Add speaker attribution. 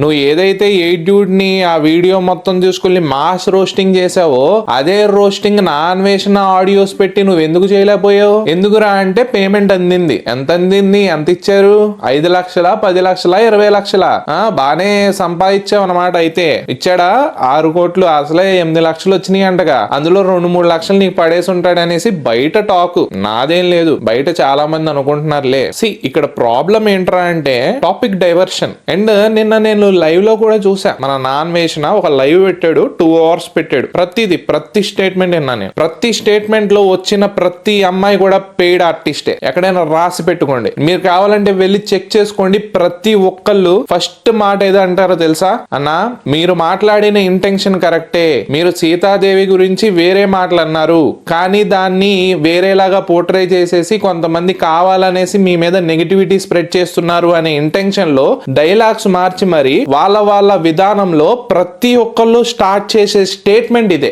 Speaker 1: నువ్వు ఏదైతే 8 డ్యూడ్ ని ఆ వీడియో మొత్తం చూసుకుని మాస్ రోస్టింగ్ చేసావో అదే రోస్టింగ్ నా అన్వేషణ ఆడియోస్ పెట్టి నువ్వు ఎందుకు చేయలేకపోయావు? ఎందుకురా అంటే పేమెంట్ అందింది. ఎంత అందింది? ఎంత ఇచ్చారు? 5 లక్షల, 10 లక్షల, 20 లక్షల? బానే సంపాదించావు అనమాట. అయితే ఇచ్చాడా? 6 కోట్లు, అసలే 8 లక్షలు వచ్చినాయి అంటగా. అందులో 2-3 లక్షలు నీకు పడేసి ఉంటాడు అనేసి బయట టాక్. నాదేం లేదు, బయట చాలా మంది అనుకుంటున్నారులే. ఇక్కడ ప్రాబ్లం ఏంట్రా అంటే టాపిక్ డైవర్షన్. అండ్ నిన్న నేను లైవ్ లో కూడా చూసా, మన నాన్ వేసిన ఒక లైవ్ పెట్టాడు, 2 అవర్స్ పెట్టాడు. ప్రతి స్టేట్మెంట్ విన్నాను. ప్రతి స్టేట్మెంట్ లో వచ్చిన ప్రతి అమ్మాయి కూడా పెయిడ్ ఆర్టిస్టే. ఎక్కడైనా రాసి పెట్టుకోండి, మీరు కావాలంటే వెళ్ళి చెక్ చేసుకోండి. ప్రతి ఒక్కళ్ళు ఫస్ట్ మాట ఏదో అంటారో తెలుసా? అన్నా, మీరు మాట్లాడిన ఇంటెన్షన్ కరెక్టే, మీరు సీతాదేవి గురించి వేరే మాటలు అన్నారు, కానీ దాన్ని వేరేలాగా పోర్ట్రే చేసేసి కొంతమంది కావాలనేసి మీ మీద నెగిటివిటీ స్ప్రెడ్ చేస్తున్నారు అనే ఇంటెన్షన్ లో డైలాగ్స్ మార్చి మరి వాళ్ళ విధానంలో ప్రతి ఒక్కళ్ళు స్టార్ట్ చేసే స్టేట్మెంట్ ఇదే.